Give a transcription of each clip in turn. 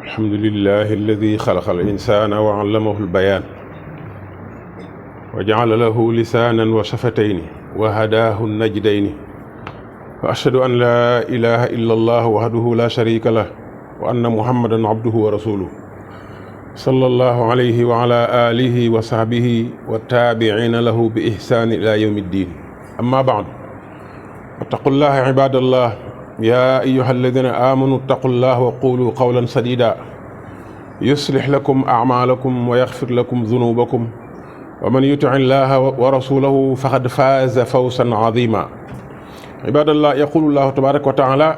الحمد لله الذي خلق الإنسان وعلمه البيان وجعل له لسانا وشفتين وهداه النجدين، وأشهد أن لا إله إلا الله وحده لا شريك له، وأن محمدا عبده ورسوله صلى الله عليه وعلى آله وصحبه والتابعين له بإحسان إلى يوم الدين. أما بعد، اتقوا الله عباد الله، يا أيها الذين آمنوا اتقوا الله وقولوا قولا سديدا يصلح لكم أعمالكم ويغفر لكم ذنوبكم، ومن يطع الله ورسوله فقد فاز فوزا عظيما. عباد الله، يقول الله تبارك وتعالى: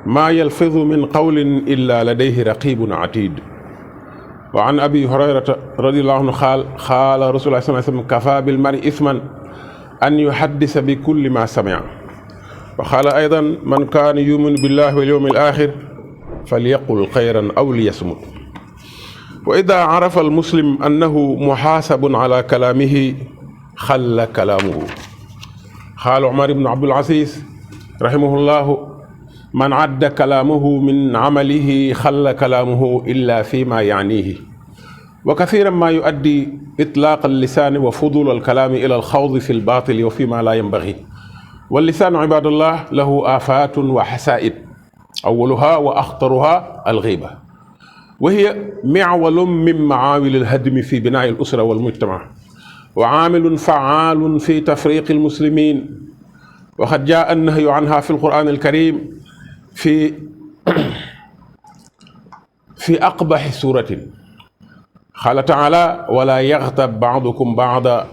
ما يلفظ من قول إلا لديه رقيب عتيد. وعن أبي هريرة رضي الله عنه قال رسول الله صلى الله عليه وسلم: كفى بالمرء إثما أن يحدث بكل ما سمع. وقال أيضا: من كان يؤمن بالله واليوم الآخر فليقل خيرا أو ليصمت. وإذا عرف المسلم أنه محاسب على كلامه خل كلامه. قال عمر بن عبد العزيز رحمه الله: من عد كلامه من عمله خل كلامه إلا فيما يعنيه. وكثيرا ما يؤدي إطلاق اللسان وفضول الكلام إلى الخوض في الباطل وفيما لا ينبغي. واللسان عباد الله له آفات وحسائد، أولها وأخطرها الغيبة، وهي معول من معاول الهدم في بناء الأسرة والمجتمع، وعامل فعال في تفريق المسلمين. وقد جاء النهي عنها في القرآن الكريم في أقبح سورة. قال تعالى: ولا يغتب بعضكم بعضا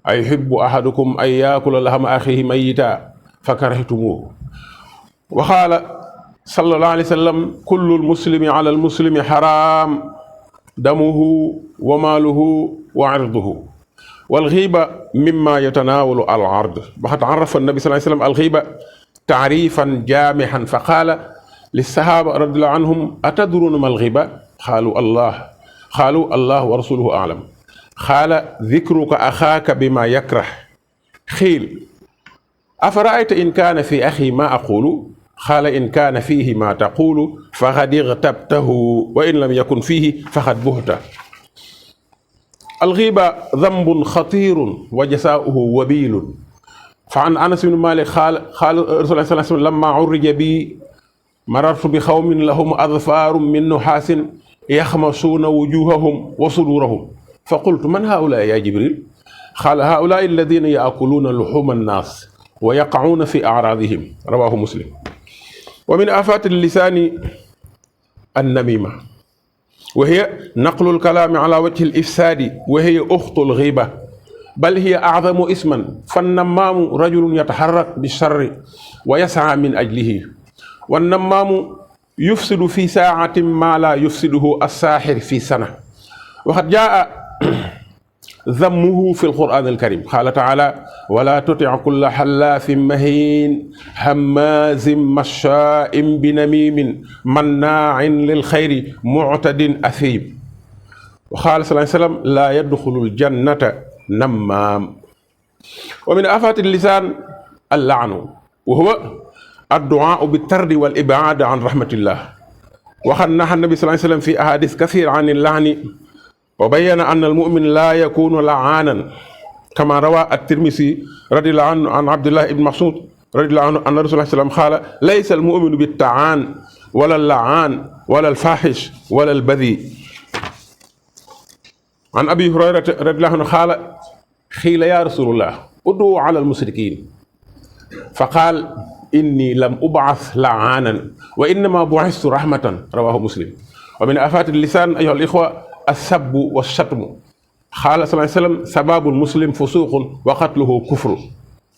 أيحب أحدكم أن يأكل لحم أخيه ميتا فكرهتموه. وقال صلى الله عليه وسلم: كل المسلم على المسلم حرام دمه وماله وعرضه. والغيبة مما يتناول العرض. وقد عرف النبي صلى الله عليه وسلم الغيبة تعريفا جامحا، فقال للصحابة رضي الله عنهم: أتدرون ما الغيبة؟ قالوا الله ورسوله أعلم. قال: ذكرك أخاك بما يكره. قيل: أفرأيت إن كان في أخي ما أقول؟ قال: إن كان فيه ما تقول فقد اغتبته، وإن لم يكن فيه فقد بهته. الغيبة ذنب خطير وجزاؤه وبيل. فعن أنس بن مالك قال رسول الله صلى الله عليه وسلم: لما عرج بي مررت بقوم لهم أظفار من نحاس يخمصون وجوههم وصدورهم، فقلت: من هؤلاء يا جبريل؟ قال: هؤلاء الذين يأكلون لحوم الناس ويقعون في أعراضهم. رواه مسلم. ومن آفات اللسان النميمة، وهي نقل الكلام على وجه الإفساد، وهي أخت الغيبة، بل هي أعظم اسما. فالنمام رجل يتحرك بالشر ويسعى من أجله، والنمام يفسد في ساعة ما لا يفسده الساحر في سنة. وقد جاء ذمه في القرآن الكريم. قال تعالى: ولا تطع كل حلاف مهين هماز مشاء بنميم مناع للخير معتد أثيم. وقال صلى الله عليه وسلم: لا يدخل الجنة نمام. ومن آفات اللسان اللعن، وهو الدعاء بالطرد والإبعاد عن رحمة الله. وقد نهى النبي صلى الله عليه وسلم في أحاديث كثير عن اللعن، وبين أن المؤمن لا يكون لعانا، كما روى الترمذي رضي الله عنه عن عبد الله بن مسعود رضي الله عنه أن رسول الله صلى الله عليه وسلم قال: ليس المؤمن بالتعان ولا اللعان ولا الفاحش ولا البذيء. عن أبي هريرة رضي الله عنه قال: قيل يا رسول الله ادعوا على المشركين، فقال: إني لم أبعث لعانا وإنما بعثت رحمة. رواه مسلم. ومن آفات اللسان أيها الإخوة السب والشتم. قال صلى الله عليه وسلم: سباب المسلم فسوق وقتله كفر.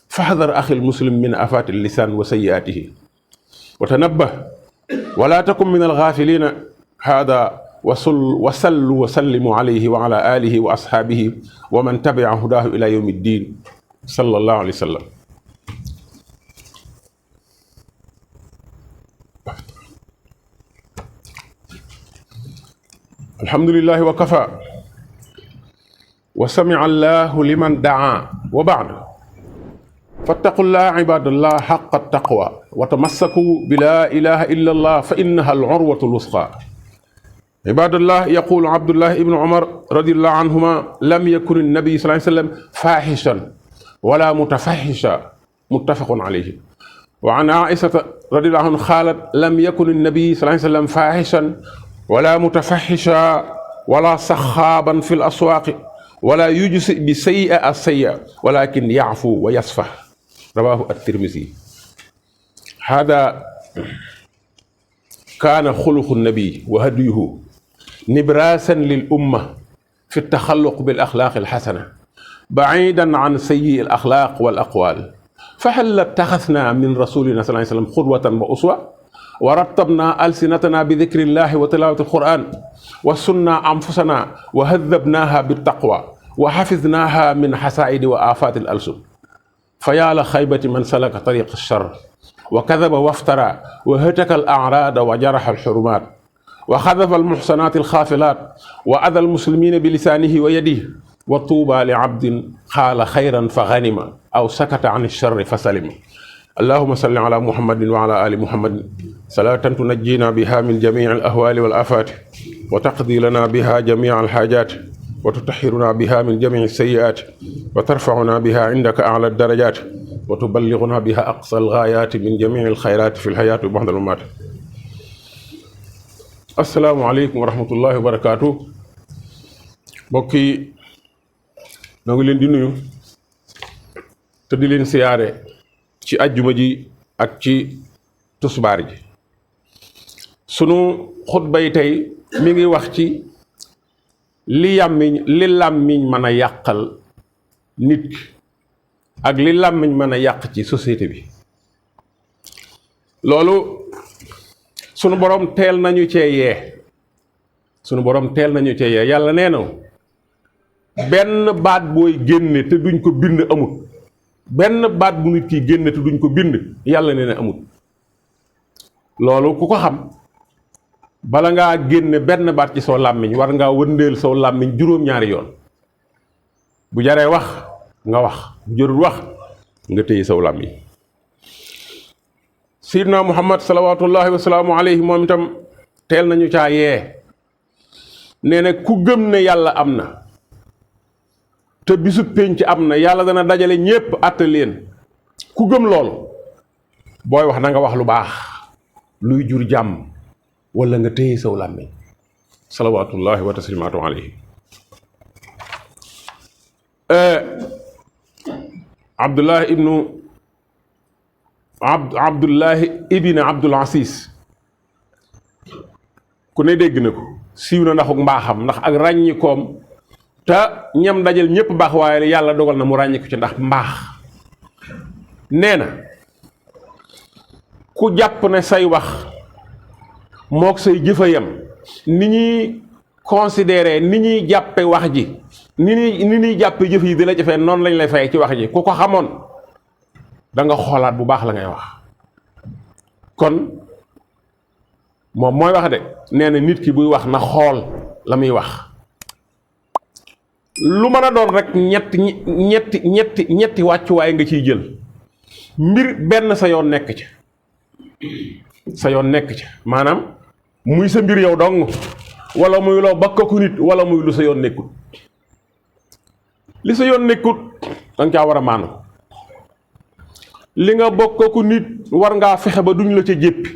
فاحذر أخي المسلم من آفات اللسان وسيئاته، وتنبه ولا تكن من الغافلين. هذا وصلوا وسلموا عليه وعلى آله وأصحابه ومن تبع هداه إلى يوم الدين، صلى الله عليه وسلم. الحمد لله وكفى، وسمع الله لمن دعا، وبعد، فاتقوا الله عباد الله حق التقوى، وتمسكوا بلا إله إلا الله فإنها العروة الوثقى. عباد الله، يقول عبد الله بن عمر رضي الله عنهما: لم يكن النبي صلى الله عليه وسلم فاحشا ولا متفحشا، متفق عليه. وعن عائشة رضي الله عنها قالت: لم يكن النبي صلى الله عليه وسلم فاحشا ولا متفحشا ولا سخابا في الأسواق ولا يجزئ بسيئة السيئة ولكن يعفو ويصفح. رواه الترمذي. هذا كان خلق النبي وهديه نبراسا للأمة في التخلق بالأخلاق الحسنة بعيدا عن سيء الأخلاق والأقوال. فهل اتخذنا من رسولنا صلى الله عليه وسلم قدوة وأسوة ورتبنا ألسنتنا بذكر الله وتلاوة القرآن وسنا أنفسنا وهذبناها بالتقوى وحفظناها من حسائد وآفات الألسن؟ فيا لخيبة من سلك طريق الشر وكذب وافترى وهتك الأعراض وجرح الحرمات وخذف المحصنات الخافلات وأذى المسلمين بلسانه ويده. وطوبى لعبد قال خيرا فغنم أو سكت عن الشر فسلم. اللهم صل على محمد وعلى آل محمد صلاة تنجينا بها من جميع الأهوال والآفات وتقضي لنا بها جميع الحاجات وتطهرنا بها من جميع السيئات وترفعنا بها عندك أعلى الدرجات وتبلغنا بها أقصى الغايات من جميع الخيرات في الحياة وبعد الممات. السلام عليكم ورحمة الله وبركاته. بوكي نoo ngi leen di nuyu te di leen siyaare ci àjjuma ji ak ci tusbaar ji. sunu xutba yi tey mi ngi wax ci li làmmiñ mën a yàqal nit ki ak li làmmiñ mën a yàq ci société bi. loolu sunu borom teel nañu cee yee. yàlla nee na benn baat booy génne te duñ ko bind amut. benn baat bu nit ki génne te duñ ko bind yàlla nee na amut. loolu ku ko xam bala ngaa génne benn baat ci soo làmmiñ war ngaa wëndeel soo làmmiñ juróom-ñaari yoon. bu jaree wax nga wax, bu jarul wax nga téye saw làmmiñ. Sayyidina Muhammad salawaatullahi wa salaamu alayhi moom itam teel nañu caa yee. nee na ku gëm ne yàlla am na te bisu pénc am na, yàlla dana dajale ñépp àtte leen. ku gëm loolu booy wax na nga wax lu baax luy jur jàmm wala nga téye saw làmmiñ. salawaatullahi wa taslimaatu alayhi. Abdullahi ibn Abdul Aziz ku ne dégg na ko, siiw na ndaxuk mbaaxam, ndax ak ràññikoom te ñam dajal ñépp baax, waaye yàlla dogal na mu ràññiku ci ndax mbaax. nee na ku jàpp ne say wax mook say jëfa yam, ni ñuy considéré, ni ñuy jàppe wax ji, ni ñuy jàppe jëf yi di la jafee, noonu lañ lay fay ci wax ji. ku ko xamoon da nga xoolaat bu baax la ngay wax. kon moom mooy wax de, nee na nit ki buy wax na xool la muy wax. lu mën a doon rek ñetti wàccuwaay nga ciy jël. mbir benn sa yoon nekk ca, maanaam muy sa mbir yow dong, wala muy loo bakkaku nit, wala muy lu sa yoon nekkut. li sa yoon nekkut danga caa war a maanu. li nga bokkaku nit war ngaa fexe ba duñ la ca jéppi.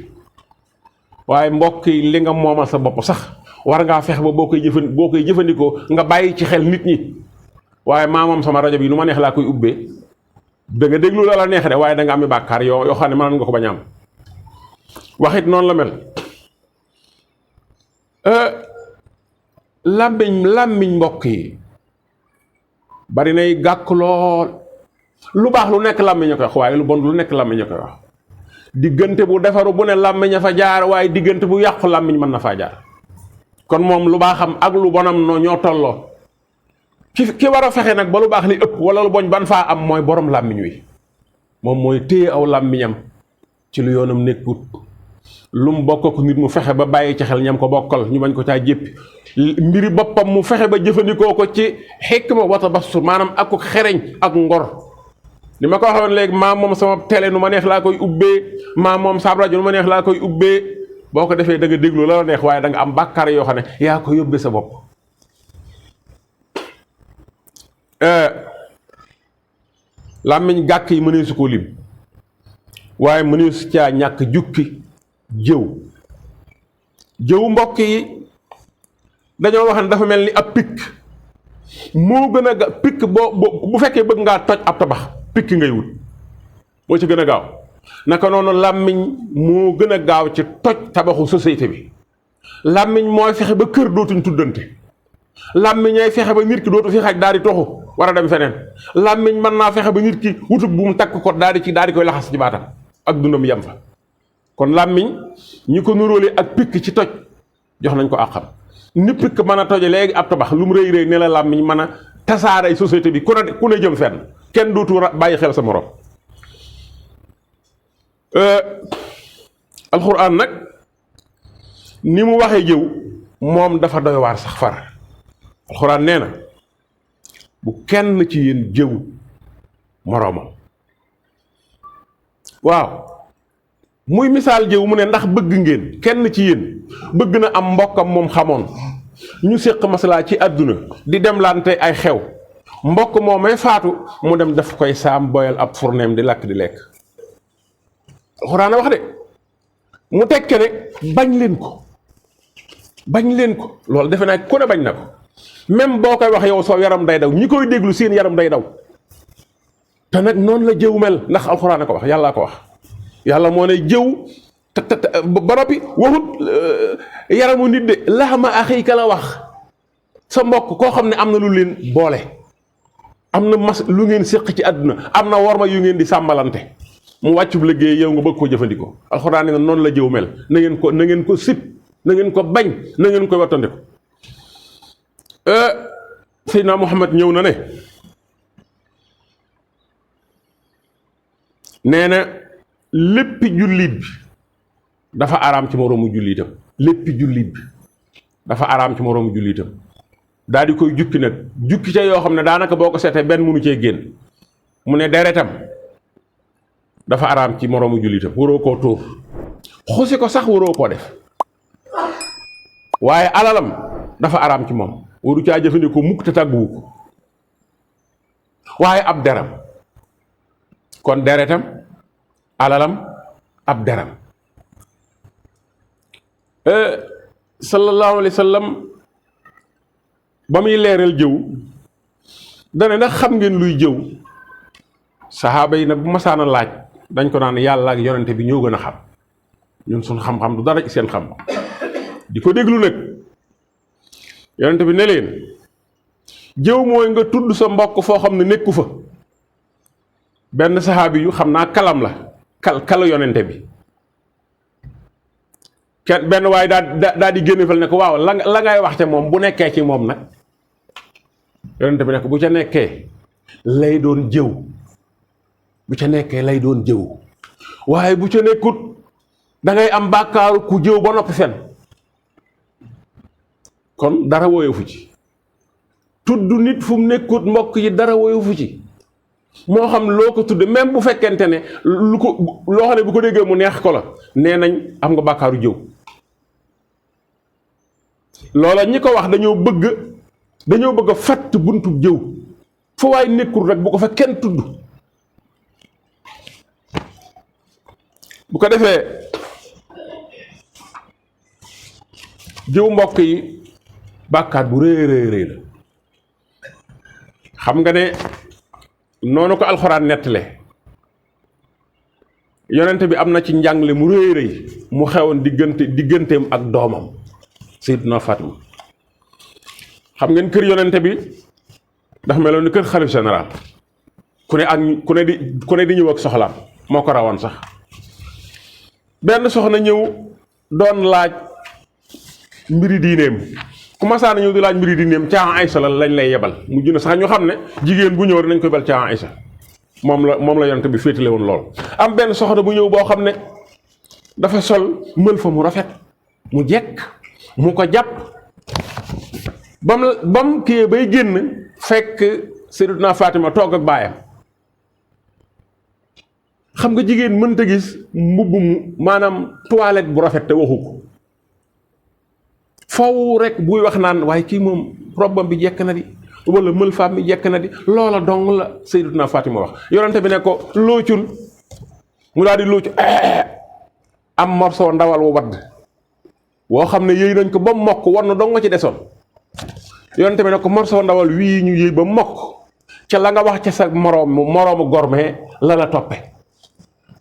waaye mbokk yi, li nga moomal sa bopp sax war ngaa fexe ba boo koy jëfandikoo nga bàyyi ci xel nit ñi. waaye maa moom sama rajo bi nu ma neex laa koy ubbee, da nga déglu la neex de, waaye da nga am bàkkaar yoo xam ne mënoon nga ko bañ a am. waxit noonu la mel. làmmiñ mbokk yi bari nay gàkk lool. lu baax lu nekk làmmiñ a koy wax, waaye lu bon lu nekk làmmiñ a koy wax. diggante bu defaru bu ne làmmiñ a fa jaar, waaye diggante bu yàqu làmmiñ mën na faa jaar. kon moom lu baaxam ak lu bonam ñoo tolloo. ki war a fexe nag ba lu baax li ëpp wala lu boñ ban faa am mooy borom làmmiñ wi. moom mooy téye aw làmmiñam ci lu yoonam nekkut. lu mu bokk ko nit mu fexe ba bàyyi ci xel ñam ko bokkal ñu bañ ko caa jéppi. mbiri boppam mu fexe ba jëfandikoo ko ci xikma wa tabassur, maanaam ak ko xereñ ak ngor. li ma ko waxoon léegi, maa moom sama télé nu ma neex laa koy ubbee, maa moom saab rajo nu ma neex laa koy ubbee. boo ko defee da nga déglu la neex waaye da nga am bàkkaar yoo xam ne yaa ko yóbbee sa bopp. làmmiñ gàkk yi mënee su ko lim waaye mënee su caa ñàkk jukki jëw mbokk yi dañoo wax ne dafa mel ni ab pikk moo gën a pikk bu fekkee bëgg ngaa toj ab tabax pikk ngay wut moo ci gën a gaaw. naka noonu làmmiñ moo gën a gaaw ci toj tabaxu société bi. làmmiñ mooy fexe ba kër dootuñ tuddante. làmmiñ ay fexe ba nit ki dootu fi xaj daal di toxu war a dem feneen. làmmiñ mën naa fexe ba nit ki wutub bu mu takk ko daal di koy laxas ci baatam ak dundam yem fa. kon làmmiñ ñi ko nuróole ak pikk ci toj jox nañ ko àqam. ni pikk mën a toje léegi ab tabax lu mu rëy rëy ne la làmmiñ mën a tasaaray société bi ku ne jëm fenn kenn dootu bàyyi xel sa morom. alxuraan nag ni mu waxee jëw moom dafa doy waar sax far. alxuraan nee na bu kenn ci yéen jëw moroomam. waaw muy misaal jëw mu ne ndax bëgg ngeen kenn ci yéen bëgg na am mbokkam moom xamoon ñu séq masalaa ci àdduna di demlante ay xew mbokk moomay faatu mu dem daf koy saam boyal ab fourneem di lakk di lekk. alxuraan a wax de mu tekke ne bañ leen ko loolu defe naa ku ne bañ na ko même boo koy wax yow soo yaram day daw ñi koy déglu seen yaram day daw. te nag noonu la jëw mel ndax alxuraan a ko wax yàllaa ko wax. yàlla moo ne jëw ba noppi waxut yaramu nit de laxama axiika la wax sa mbokk koo xam ne am na lu leen boole am na lu ngeen séq ci àdduna am na worma yu ngeen di sàmbalante mu wàccub liggéey yow nga bëgg koo jëfandikoo. alxuraan ne noonu la jëw mel na ngeen ko sib na ngeen ko bañ na ngeen koy wattandiku. Seydina Muhammad ñëw na ne nee na léppi jullit bi dafa araam ci moroomu jullitam. léppi jullit bi dafa araam ci moroomu jullitam daal di koy jukki nag jukki ca yoo xam ne daanaka boo ko seetee benn mënu cee génn mu ne deretam dafa araam ci moroomu jullitam waroo koo tóor xusi ko sax waroo koo def waaye alalam dafa araam ci moom waru caa jëfandikoo mukk te tàgguwu ko waaye ab deram kon deretam alalam ab deram sallallahu alayhi wa sallam ba muy leeral jëw dana ndax xam ngeen luy jëw saxaaba yi nag bu masaana laaj dañ ko naan yàlla ak yonente bi ñoo gën a xam ñun suñ xam-xam du dara ci seen xam di ko déglu nag yonente bi ne leen jëw mooy nga tudd sa mbokk foo xam ne nekku fa. benn saxaabi yu xam naa kalam la kala yonente bi kenn benn waaye daa di génne fal ne ko waaw la ngay wax te moom bu nekkee ci moom nag yonente bi ne ko bu ca nekkee lay doon jëw bu ca nekkee lay doon jëw waaye bu ca nekkut da ngay am bàkkaaru ku jëw ba noppi fen kon dara woyofu ci tudd nit fu mu nekkut mbokk yi dara woyofu ci moo xam loo ko tudde même bu fekkente ne loo xam ne bu ko déggee mu neex ko la nee nañ am nga bàkkaaru jëw. loola ñi ko wax dañoo bëgg a fatt buntu jëw fa waay nekkul rek bu ko fa kenn tudd. bu ko defee jëw mbokk yi bàkkaat bu rëy la xam nga ne noonu ko alxuraan nettale yonente bi am na ci njàngle mu rëy mu xewoon digganteem ak doomam Sayyiduna Fatima. xam ngeen kër yonente bi ndax meloon ni kër xalif général ku ne di ñëw ak soxlaam moo ko rawoon sax. benn soxna ñëw doon laaj mbiri diineem ku masaana ñëw di laaj mbiri diineem caa Aysa la lañ lay yebal mujj na sax ñu xam ne jigéen bu ñëw rek nañ koy bel caa Aysa moom la yonent bi féetale woon lool. am benn soxna bu ñëw boo xam ne dafa sol mël fa mu rafet mu jekk mu ko jàpp bam kii bay génn fekk Sayyidatuna Fatima toog ak baayam xam nga jigéen mënta gis mbubb mu maanaam toilette bu rafet te waxu ko faw rek buy wax naan waaye kii moom robam bi jekk na di wala mël femme bi jekk na di loola dong la Sayyidatuna Fatima wax yonente bi ne ko loocul mu daal di loocu am morceau ndawal wu wadd woo xam ne yëy nañ ko ba mokk war na dong nga ci desoon yonente bi ne ko morceau ndawal wii ñu yëy ba mokk ca la nga wax ca sa moroomu gormee la la toppe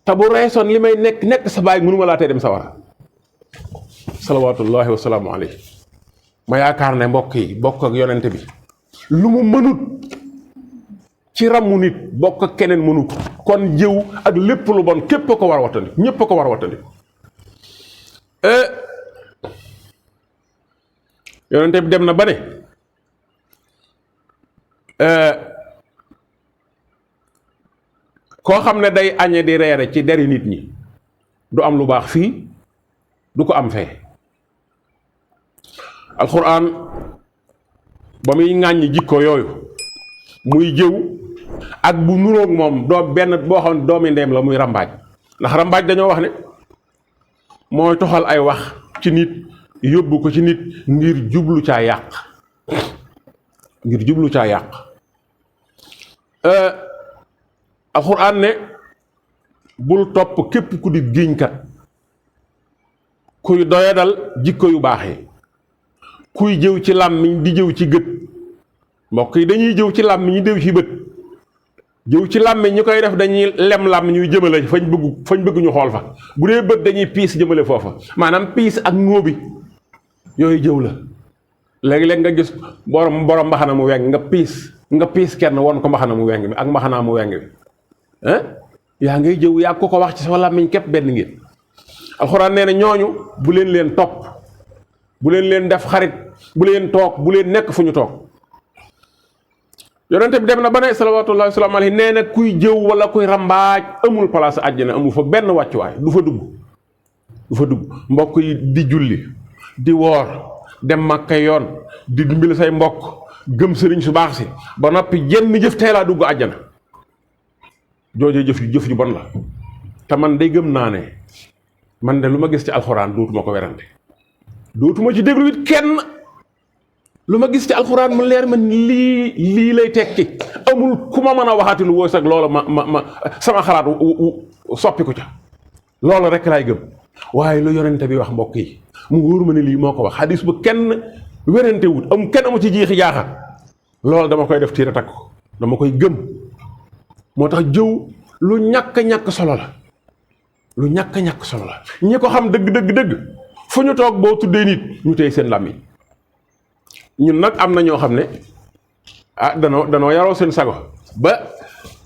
te bu reesoon li may nekk sa baay mënuma laa tee dem sa wara salawaatullahi wasalaamu alayhi ma yaakaar ne mbokk yi bokk ak yonente bi lu mu mënut ci ramu nit bokk ak keneen mënu ko kon jëw ak lépp lu bon képp ko war a wattandi ñépp ko war a wattandi yonente bi dem na ba ne koo xam ne day añe di reere ci deri nit ñi du am lu baax fii du ko am fee alxuraan ba muy ŋàññi jikko yooyu muy jëw ak bu nuroog moom doom benn boo xam ne doomi ndeem la muy rambaaj ndax rambaaj dañoo wax ne mooy toxal ay wax ci nit yóbbu ko ci nit ngir jublu caa yàq alxuraan ne bul topp képp ku di giiñkat kuy doyadal jikko yu baax yi kuy jëw ci làmmiñ di jëw ci gët mbokk yi dañuy jëw ci làmmiñ ñu jëw ci bët jëw ci làmmiñ ñu koy def dañuy lem làmmiñ ñuy jëmale fañ bëgg ñu xool fa bu dee bët dañuy piis jëmale foofa maanaam piis ak ngóobi yooyu jëw la léegi-léeg nga gis borom mbaxana mu weng nga piis kenn won ko mbaxana mu weng bi ak mbaxanaa mu weng bi yaa ngay jëw yaa ko wax ci sa làmmiñ képp benn ngeen alxuraan nee na ñooñu bu leen topp bu leen def xarit bu leen toog bu leen nekk fu ñu toog yonente bi dem na ba ne salawaatullahi wa salaamu alayhi nee na kuy jëw wala kuy rambaaj amul place àjjana amul fa benn wàccuwaay du fa dugg mbokk yi di julli di woor dem Makka yoon di dimbali say mbokk gëm sëriñ su baax si ba noppi jenn jëf tey laa dugg àjjana joojee jëf ju bon la te man day gëm naa ne man de lu ma gis ci alxuraan dootuma ko werante dootuma ci déglu it kenn lu ma gis ci alxuraan mu leer man lii lay tekki amul ku ma mën a waxaati lu wóos ak loola ma sama xalaat soppi ko ca loolu rek laay gëm waaye lu yonente bi wax mbokk yi mu wóor ma ne lii moo ko wax xadis bu kenn werante wut kenn amu ci jiixi jaaxa loolu dama koy def tiira takk ko dama koy gëm moo tax jëw lu ñàkk solo la lu ñàkk solo la ñi ko xam dëgg fu ñu toog boo tuddee nit ñu tey seen làmmiñ ñun nag am na ñoo xam ne danoo yaroo seen sago ba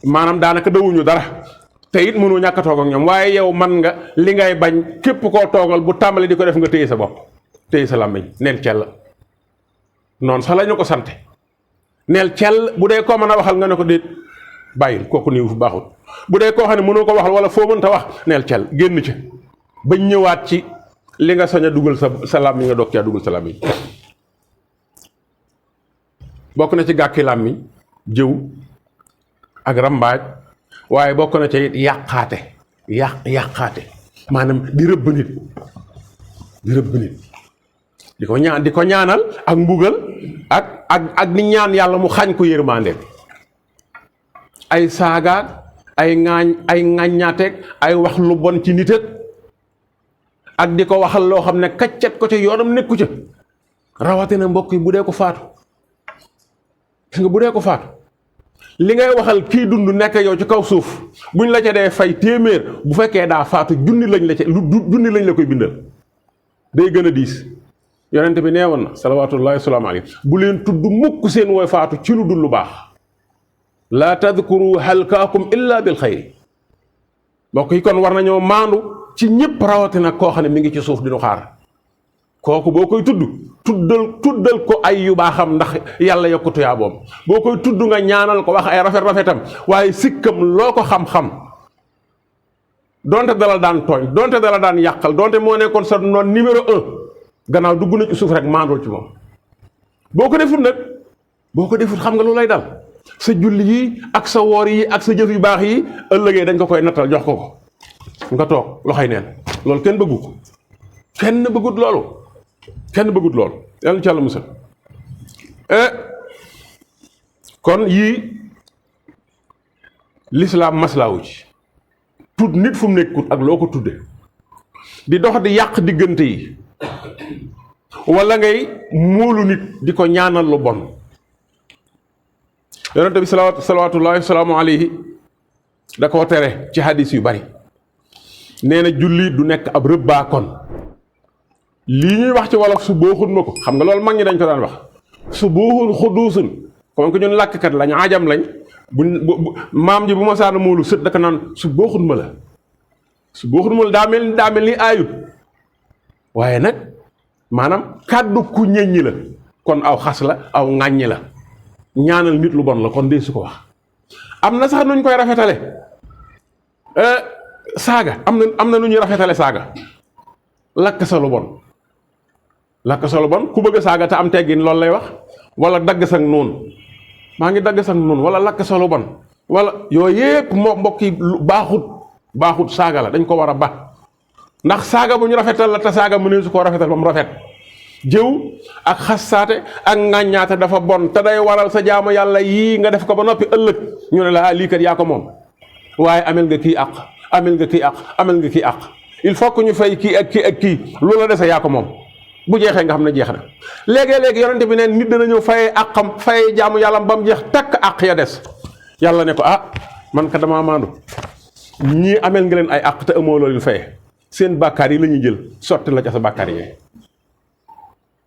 maanaam daanaka dawuñu dara te it mënu ñàkk a toog ak ñoom waaye yow man nga li ngay bañ képp koo toogal bu tàmbali di ko def nga téye sa bopp téye sa làmmiñ neel cell noonu sax la ñu ko sante neel cell bu dee koo mën a waxal nga ne ko déet bàyyil kooku nii fu baaxul bu dee koo xam ne mënoo ko waxal wala foo mënta wax neel cell génn ci bañ ñëwaat ci li nga sañ a dugal sa làmmiñ nga doog caa dugal sa làmmiñ bokk na ci gàkki làmmiñ jëw ak rambaaj waaye bokk na ci yàqaate maanaam di rëbb nit di ko ñaanal ak mbugal ak di ñaan yàlla mu xañ ko yërmande ay saagaag ay ŋàññaateeg ay wax lu bon ci nit ak di ko waxal loo xam ne kaccat ko ca yoonam nekku ca rawatina mbokk yi bu dee ko faatu li ngay waxal kii dund nekk yow ci kaw suuf buñ la ca dee fay téeméer bu fekkee daa faatu junni lañ la koy bindal day gën a diis yonente bi nee woon na salawaatullahi wasalaamu alayhi bu leen tudd mukk seen woy faatu ci lu dul lu baax laa tadkuru halkaakum illa bil xayri mbokk yi kon war nañoo maandu ci ñëpp rawatina koo xam ne mi ngi ci suuf di nu xaar kooku boo koy tuddal ko ay yu baaxam ndax yàlla yokku tuyaaboom boo koy tudd nga ñaanal ko wax ay rafetam waaye sikkam loo ko xam-xam donte dala daan tooñ donte dala daan yàqal donte moo nekkoon sa noon numéro 1 gannaaw dugg na ci suuf rek maandul ci moom boo ko defut xam nga lu lay dal sa julli yi ak sa woor yi ak sa jëf yu baax yi ëllëgee dañ ko koy nattal jox ko nga toog loxoy neen loolu kenn bëggu ko kenn bëggut loolu yàlla ci yàlla musal kon yii lislaam maslaawu ci tudd nit fu mu nekkut ak loo ko tudde di dox di yàq diggante yi wala ngay móolu nit di ko ñaanal lu bon. yonente bi salawaatullahi wasalaamu alayhi da koo tere ci hadis yu bari nee na julli du nekk ab rëbbaa kon lii ñuy wax ci wolof su booxun ma ko xam nga loolu mag ñi dañ ko daan wax su booxun xuduusun comme que ñun làkkkat lañ ajam lañ maam ji bu ma saana móolu sët daka naan su booxun ma la daa mel ni aayut waaye nag maanaam kàddu ku ñeññi la kon aw xas la aw ŋàññi la ñaanal nit lu bon la kon dee su ko wax. am na sax nuñ koy rafetale saaga am na nu ñuy rafetale saaga lakk sa lu bon ku bëgg a saaga te am teggin loolu lay wax wala dagg sa noonu maa ngi dagg sa noonu wala lakk sa lu bon wala yooyu yépp mbokk yi baaxut saaga la dañ ko war a ba ndax saaga bu ñu rafetal la te saaga mu ne su ko rafetal ba mu rafet jëw ak xassaate ak ŋàññaate dafa bon te day waral sa jaamu yàlla yii nga def ko ba noppi ëllëg ñu ne la lii kat yaa ko moom waaye amel nga kii àq il faut que ñu fay kii ak kii lu la dese yaa ko moom bu jeexee nga xam ne jeex na léegi yonente bi neen nit dana ñëw fayee àqam fayee jaamu yàlla ba mu jeex takk àq ya des yàlla ne ko man ka damaa maandu ñii amel nga leen ay àq te amoo loo leen fayee seen bàkkaar yi la ñuy jël sotti la ca sa bàkkaar yi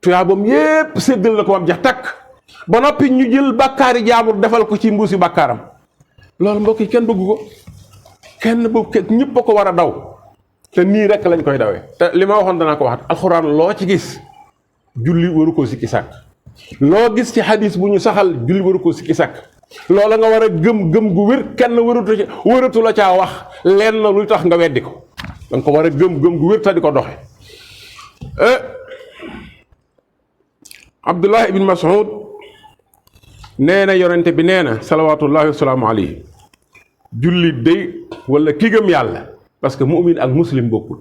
tuyaabam yépp séddal na ko am jax takk ba noppi ñu jël bàkkaari jaamur defal ko ci mbuusi bàkkaaram loolu mbokk yi kenn bëgg ko ñëpp a ko war a daw te nii rek lañ koy dawee te li ma waxoon danaa ko waxat alxuraan loo ci gis julli waru ko sikki sàkk loo gis ci xadis bu ñu saxal julli waru ko sikki sàkk loola nga war a gëm gu wér kenn waratu la caa wax lenn luy tax nga weddi ko danga ko war a gëm gu wér te di ko doxe Abdullah ibn Mas'ud nee na yonente bi nee na salawaatullahi wasalaamu alayhi jullit day wala ki gëm yàlla parce que mu'min ak muslim bokkul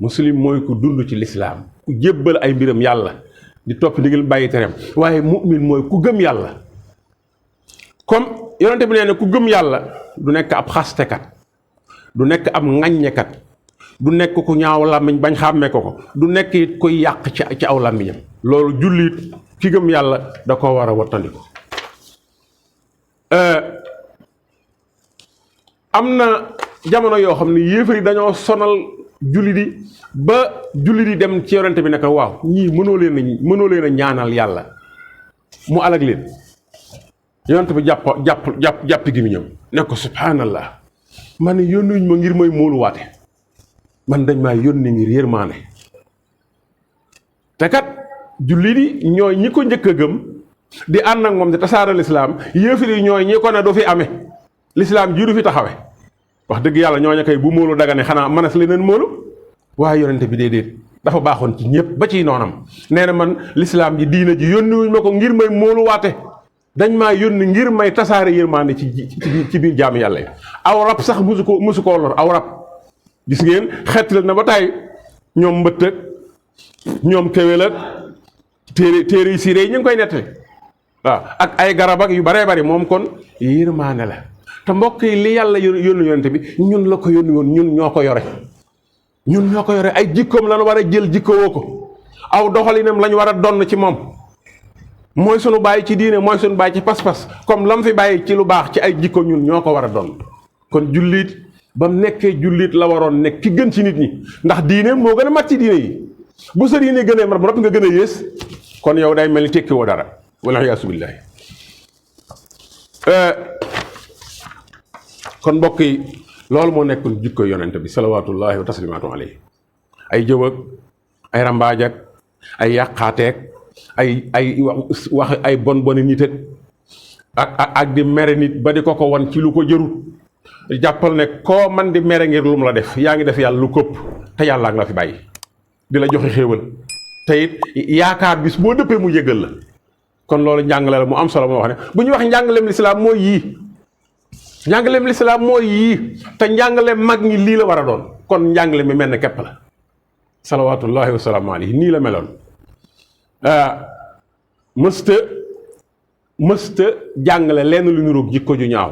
muslim mooy ku dund ci lislaam ku jébbal ay mbiram yàlla di topp ndigal bàyyi tereem waaye mu'min mooy ku gëm yàlla comme yonente bi nee na ku gëm yàlla du nekk ab xastekat du nekk ab ŋaññekat du nekk ku ñaaw làmmiñ bañ xàmmee ko du nekk it koy yàq ci aw làmmiñam loolu jullit ki gëm yàlla da ko war a wattandiko am na jamono yoo xam ne yéefar yi dañoo sonal jullit yi ba jullit yi dem ci yonente bi ne ko waaw ñii mënoo leen a ñaanal yàlla mu alag leen yonente bi jàpp gi mu ñëw ne ko subhanallah man yónnuñ ma ngir may móoluwaate man dañ maa yónni ngir yërmaane te kat jullit yi ñooy ñi ko njëkk a gëm di ànd ak moom di tasaara lislaam yéefar yi ñooy ñi ko ne du fi amee lislaam jii du fi taxawe wax dëgg yàlla ñooña kay bu móolu dagane xanaa manas leneen móolu waaye yonente bi déedéet dafa baaxoon ci ñëpp ba ciy noonam nee na man lislaam ji diina ji yónniwuñ ma ko ngir may móoluwaate dañ maa yónni ngir may tasaare yërmaande ci biir jaamu yàlla yi aw rab sax musu koo lor aw rab gis ngeen xettal na ba tey ñoom mbëtt ak ñoom kéwél ak téere yi siire yi ñu ngi koy nettali waaw ak ay garab ak yu baree bari moom kon yërmaane la te mbokk yi li yàlla yónni yonente bi ñun la ko yónni woon ñun ñoo ko yore ay jikkoom lañu war a jël jikkowoo ko aw doxalinam lañu war a donn ci moom mooy sunu bàyyi ci diine mooy sunu bàyyi ci pas-pas comme lam fi bàyyi ci lu baax ci ay jikko ñun ñoo ko war a donn kon jullit ba mu nekkee jullit la waroon nekk ki gën ci nit ñi ndax diine moo gën a mat ci diine yi bu sa diine gënee mat bu noppi nga gën a yées kon yow day mel ni tekki woo dara wala yaasu billaahi kon mbokk yi loolu moo nekkoon jikko yonente bi salawaatullahi wa taslimaatu alayhi ay jëw ak ay rambaaj ak ay yàqaateeg ay wax ay boni nit ak di mere nit ba di ko won ci lu ko jërut jàppal ne koo man di mere ngir lu mu la def yaa ngi def yàlla lu këpp te yàlla nga la fi bàyyi di la joxe xéewal te it yaakaar bis boo dëppee mu yëgal la kon loolu njàngale la mu am solo moo wax ne bu ñu wax njàngaleem lislaam mooy yii njàngaleem lislaam mooy yii te njàngaleem mag ñi lii la war a doon kon njàngale mi mel ne képp la salawaatullahi wa salaamu alayhi nii la meloon mësta jàngale lenn lu niroog jikko ju ñaaw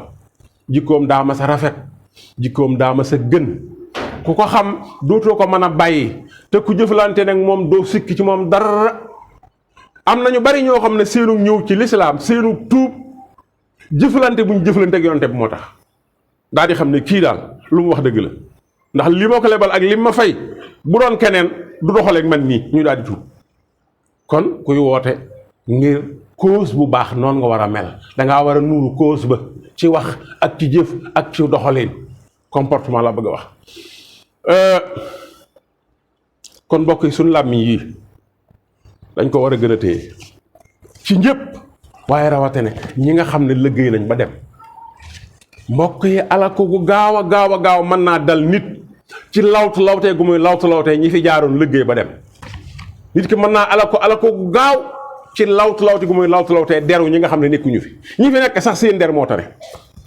jikkoom daa ma sa rafet jikkoom daa ma sa gën ku ko xam dootoo ko mën a bàyyi te ku jëflante nag moom doo sikki ci moom dara am na ñu bari ñoo xam ne seenu ñëw ci lislaam seenu tuub jëflante buñ jëflante ak yonte bi moo tax daal di xam ne kii daal lu mu wax dëgg la ndax li ma ko lebal ak li ma fay bu doon keneen du doxaleeg man nii ñu daal di tuub kon kuy woote ngir cause bu baax noonu nga war a mel dangaa war a nuuru cause ba ci wax ak ci jëf ak ci doxalin comportement la bëgg a wax kon mbokk yi suñu làmmiñ yi dañ ko war a gën a téye ci ñëpp waaye rawate ne ñi nga xam ne liggéey nañ ba dem mbokk yi alako gu gaaw a gaaw mën naa dal nit ci lawtee gu muy lawtee ñi fi jaaroon liggéey ba dem nit ki mën naa alako gu gaaw ci lawte gu muy lawtee deru ñi nga xam ne nekkuñu fi ñi fi nekk sax seen der moo tane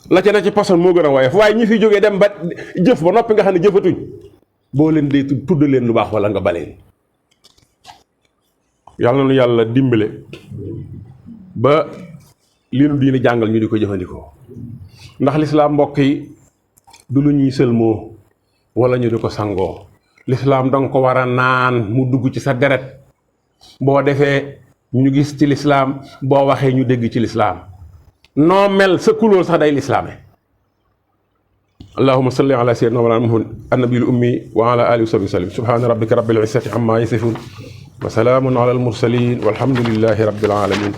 la ca ne ci poson moo gën a woyof waaye ñi fi jógee dem ba jëf ba noppi nga xam ne jëfatuñ boo leen dee tudd leen lu baax wala nga baleen yàlla na nu yàlla dimbale ba li nu diine jàngal ñu di ko jëfandikoo ndax lislaam mbokk yi du lu ñuy sëlmoo wala ñu di ko sangoo lislaam danga ko war a naan mu dugg ci sa deret boo defee ñu gis ci lislaam boo waxee ñu dégg ci lislaam noo mel sa kulóol sax day lislaame allahumma salli ala sayyidina wa muhammad annabiyil ummi wa ala alihi wa sahbihi sallim subhana rabbika rabbil izzati amma yasifun wa salaamun ala al mursalin walhamdulillahi rabbil alamin